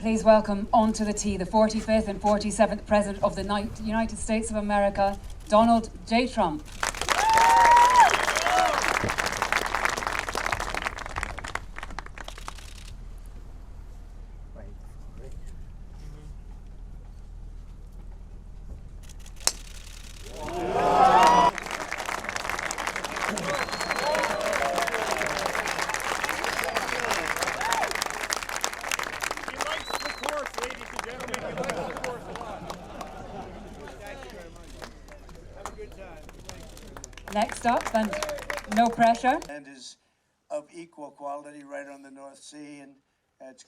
Please welcome onto the tee the 45th and 47th President of the United States of America, Donald J. Trump. Next up, and no pressure. And is of equal quality right on the North Sea, and it's going